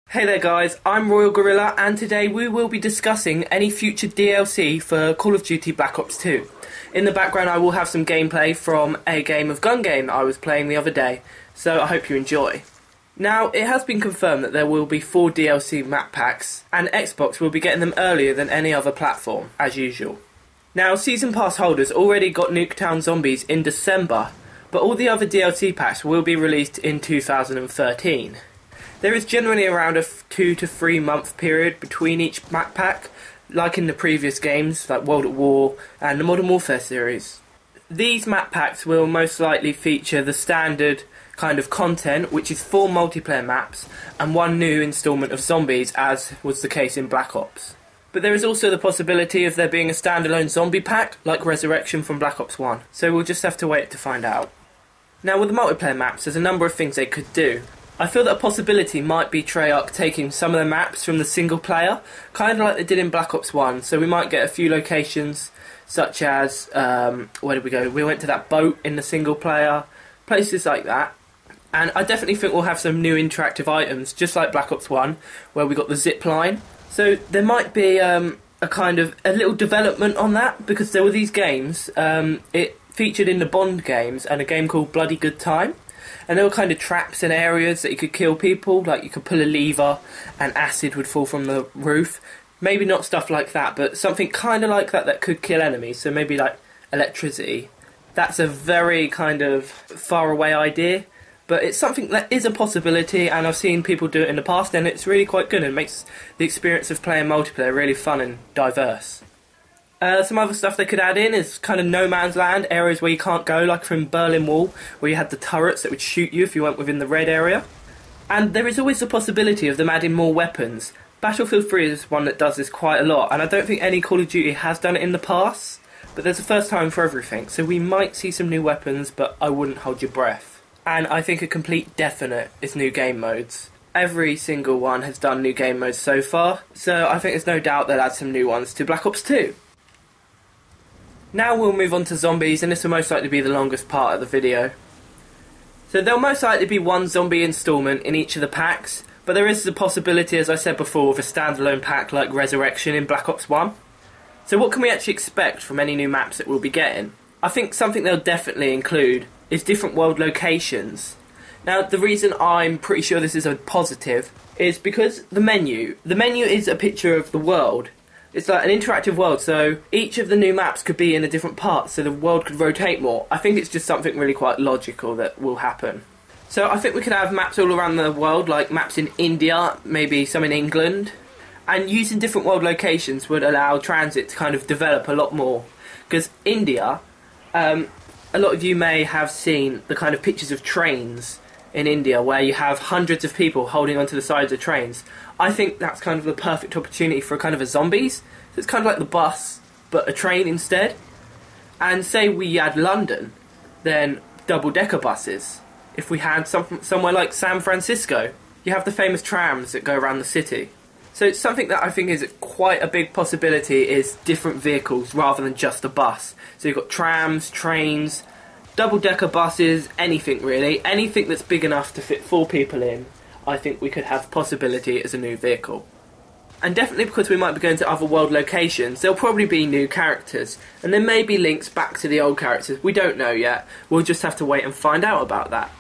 Hey there guys, I'm TheRoyalGorilla and today we will be discussing any future DLC for Call of Duty Black Ops 2. In the background I will have some gameplay from a game of gun game that I was playing the other day, so I hope you enjoy. Now, it has been confirmed that there will be 4 DLC map packs, and Xbox will be getting them earlier than any other platform, as usual. Now, Season Pass holders already got Nuketown Zombies in December, but all the other DLC packs will be released in 2013. There is generally around a 2 to 3 month period between each map pack, like in the previous games, like World at War and the Modern Warfare series. These map packs will most likely feature the standard kind of content, which is 4 multiplayer maps and 1 new instalment of zombies, as was the case in Black Ops. But there is also the possibility of there being a standalone zombie pack, like Resurrection from Black Ops 1, so we'll just have to wait to find out. Now, with the multiplayer maps, there's a number of things they could do. I feel that a possibility might be Treyarch taking some of the maps from the single player, kind of like they did in Black Ops 1, so we might get a few locations such as, where did we go? We went to that boat in the single player, places like that. And I definitely think we'll have some new interactive items, just like Black Ops 1, where we got the zip line. So there might be a little development on that, because there were these games, it featured in the Bond games, and a game called Bloody Good Time. And there were kind of traps and areas that you could kill people, like you could pull a lever and acid would fall from the roof. Maybe not stuff like that, but something kind of like that that could kill enemies, so maybe like electricity. That's a very kind of far away idea, but it's something that is a possibility, and I've seen people do it in the past, and it's really quite good and makes the experience of playing multiplayer really fun and diverse. Some other stuff they could add in is kind of no man's land, areas where you can't go, like from Berlin Wall, where you had the turrets that would shoot you if you went within the red area. And there is always the possibility of them adding more weapons. Battlefield 3 is one that does this quite a lot, and I don't think any Call of Duty has done it in the past, but there's a first time for everything, so we might see some new weapons, but I wouldn't hold your breath. And I think a complete definite is new game modes. Every single one has done new game modes so far, so I think there's no doubt they'll add some new ones to Black Ops 2. Now we'll move on to zombies, and this will most likely be the longest part of the video. So there'll most likely be 1 zombie installment in each of the packs, but there is the possibility, as I said before, of a standalone pack like Resurrection in Black Ops 1. So what can we actually expect from any new maps that we'll be getting? I think something they'll definitely include is different world locations. Now, the reason I'm pretty sure this is a positive is because the menu is a picture of the world. It's like an interactive world, so each of the new maps could be in a different part, so the world could rotate more. I think it's just something really quite logical that will happen. So I think we could have maps all around the world, like maps in India, maybe some in England. And using different world locations would allow transit to kind of develop a lot more. Because India, a lot of you may have seen the kind of pictures of trains in India where you have hundreds of people holding onto the sides of trains. I think that's kind of the perfect opportunity for kind of a zombies. So it's kind of like the bus, but a train instead. And say we add London, then double-decker buses. If we had somewhere like San Francisco, you have the famous trams that go around the city. So it's something that I think is quite a big possibility, is different vehicles rather than just a bus. So you've got trams, trains, double-decker buses, anything really. Anything that's big enough to fit 4 people in, I think we could have possibility as a new vehicle. And definitely because we might be going to other world locations, there'll probably be new characters. And there may be links back to the old characters. We don't know yet. We'll just have to wait and find out about that.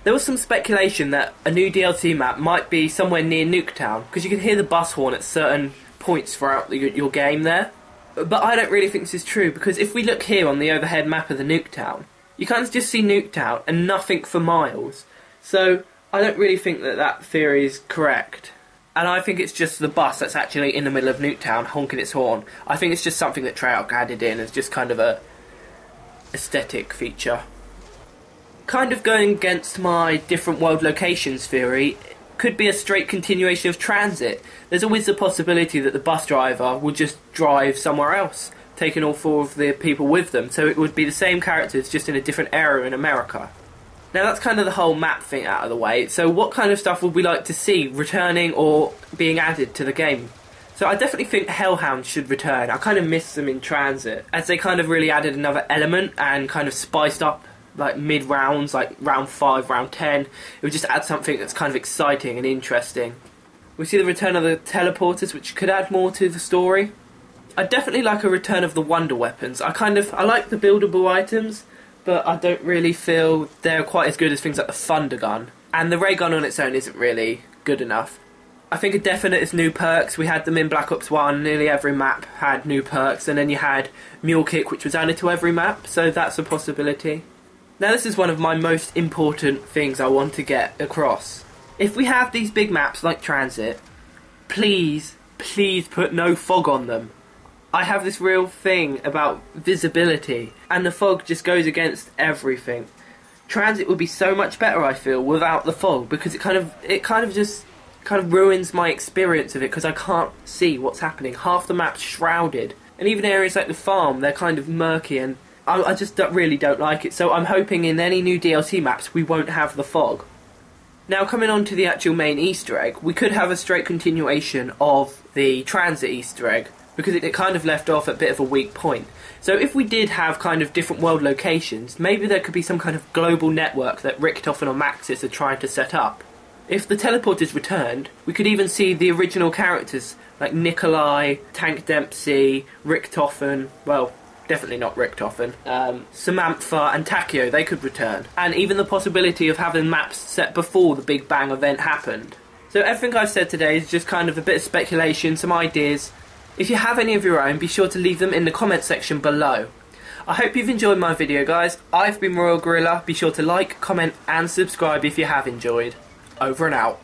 There was some speculation that a new DLC map might be somewhere near Nuketown, because you can hear the bus horn at certain points throughout your game there. But I don't really think this is true, because if we look here on the overhead map of the Nuketown, you can't just see Nuketown and nothing for miles. So I don't really think that that theory is correct. And I think it's just the bus that's actually in the middle of Nuketown honking its horn. I think it's just something that Treyarch added in as just kind of a aesthetic feature. Kind of going against my different world locations theory, could be a straight continuation of transit. There's always the possibility that the bus driver will just drive somewhere else, taking all 4 of the people with them, so it would be the same characters just in a different area in America. Now that's kind of the whole map thing out of the way, so what kind of stuff would we like to see returning or being added to the game? So I definitely think Hellhounds should return. I kind of miss them in transit, as they kind of really added another element and kind of spiced up like mid-rounds, like round 5, round 10. It would just add something that's kind of exciting and interesting. We see the return of the teleporters, which could add more to the story. I'd definitely like a return of the wonder weapons. I like the buildable items, but I don't really feel they're quite as good as things like the thunder gun. And the ray gun on its own isn't really good enough. I think a definite is new perks. We had them in Black Ops 1, nearly every map had new perks, and then you had Mule Kick, which was added to every map, so that's a possibility. Now this is one of my most important things I want to get across. If we have these big maps like Transit, please put no fog on them. I have this real thing about visibility, and the fog just goes against everything. Transit would be so much better, I feel, without the fog, because it kind of ruins my experience of it, because I can't see what's happening. Half the map's shrouded, and even areas like the farm, they're kind of murky, and I just really don't like it. So I'm hoping in any new DLC maps we won't have the fog. Now coming on to the actual main Easter egg, we could have a straight continuation of the Transit Easter egg, because it kind of left off at a bit of a weak point. So if we did have kind of different world locations, maybe there could be some kind of global network that Richtofen or Maxis are trying to set up. If the teleporters returned, we could even see the original characters like Nikolai, Tank Dempsey, Richtofen, well, definitely not Richtofen, Samantha and Takio, they could return. And even the possibility of having maps set before the Big Bang event happened. So everything I've said today is just kind of a bit of speculation, some ideas. If you have any of your own, be sure to leave them in the comment section below. I hope you've enjoyed my video, guys. I've been Royal Gorilla. Be sure to like, comment and subscribe if you have enjoyed. Over and out.